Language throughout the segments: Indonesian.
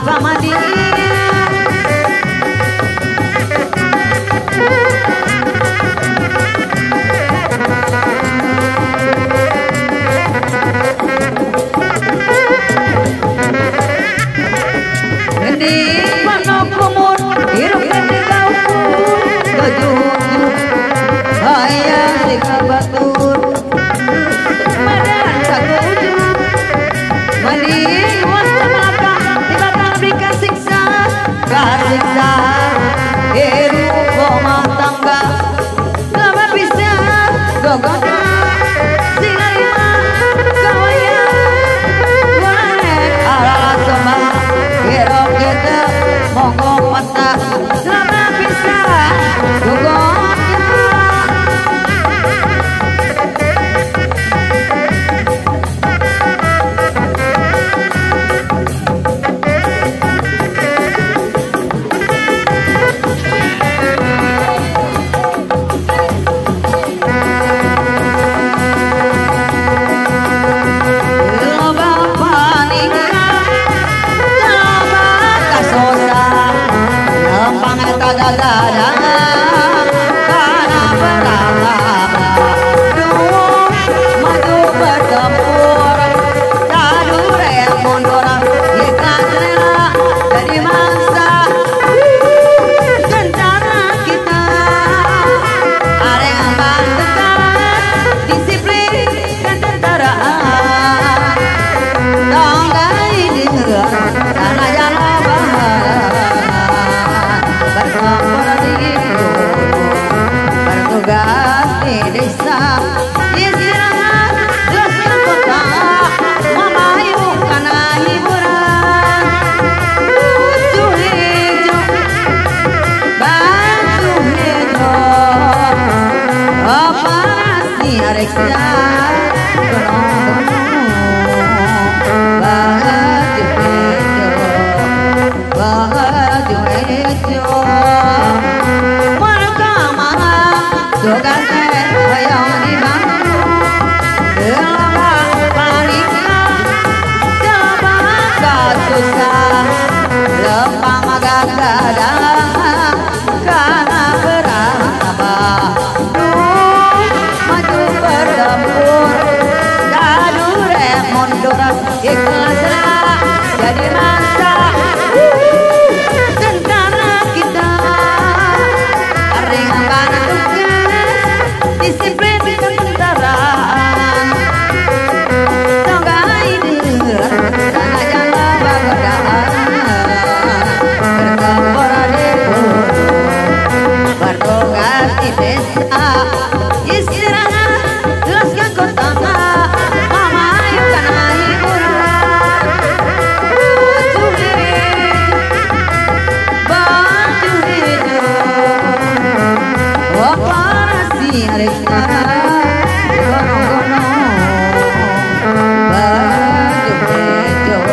pamadi di mana kumur hirup di gaul kejuju ayah di kabatur badan saguju mandi wasta maka tiba-tiba berikan siksa kasiksa hiru rumah tangga lama bisa gogoda sinarima kawaya golek ala sembah hirup kita monggo mata lama bisa gogoda bertugas di desa istirahat terus ke kota memayu karena hiburan baju hijau operasi reksa baju hijau Jogan hayang di Bandung Gelabang palingnya Gelabang kasusah Lepang gagadang Karena berabah maju bertempur Dadu mundur ikhlaslah jadi masa tentara kita ringan disiplin ketentaraan tonggai dengar tanah jala bagadaan berkembang di bertugas di desa istirahat terus ke kota mama yuk karena hiburan baju hijau operasi reksa baju hijau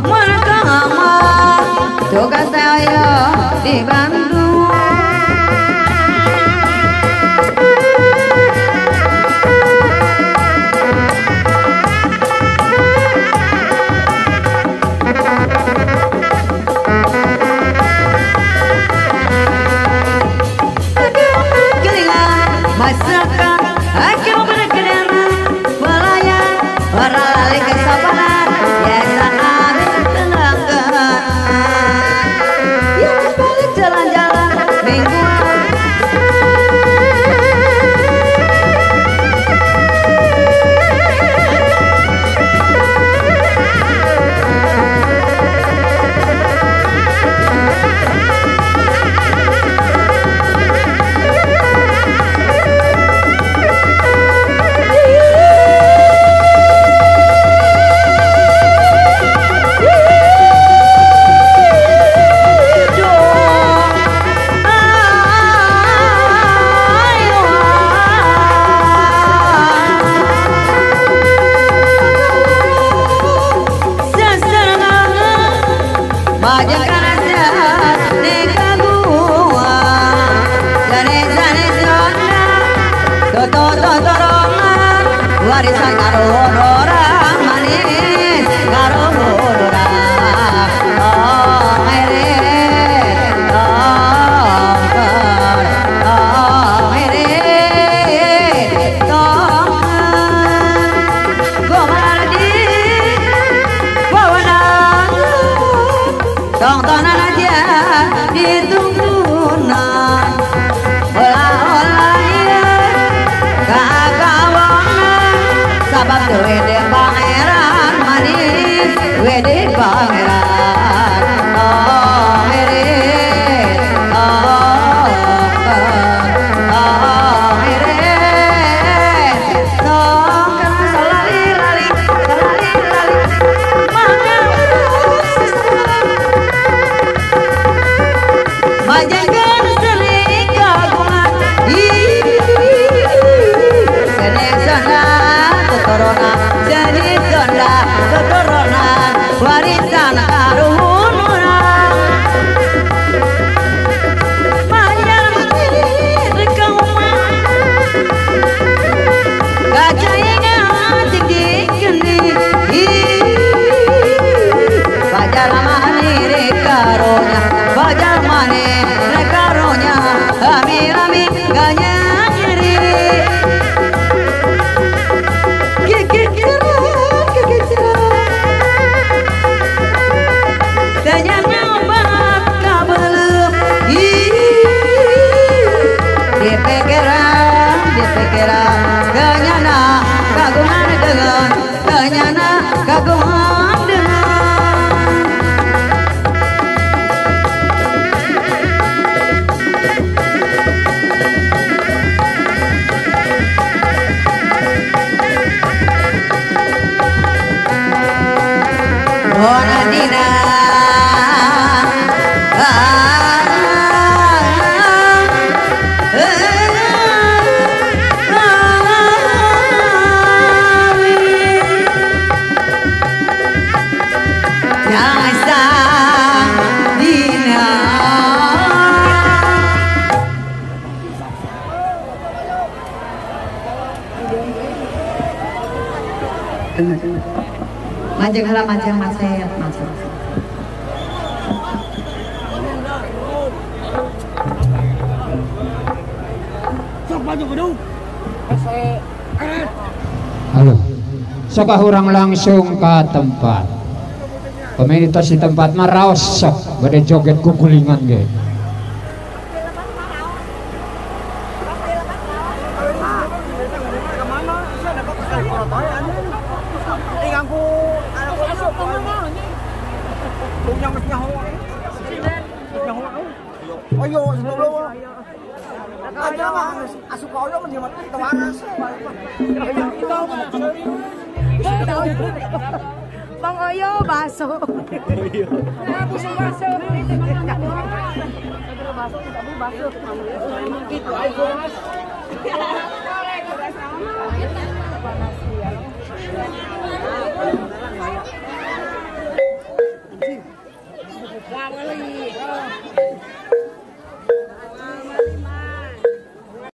merkama tugas saya di Bandung masyarakat akan berkendara pelayan beralih kesabaran biasa ada tenangkan yang balik jalan Majeng heula majeng macet masuk. Halo. Sok urang langsung ke tempat. Komunitas di tempat maraos sok bade joget kukulingan ge. Ayo, sebelum aja mah asup kau lo menjimat kita mana sih? Bang Oyo baso. Baso baso. Gitu aja.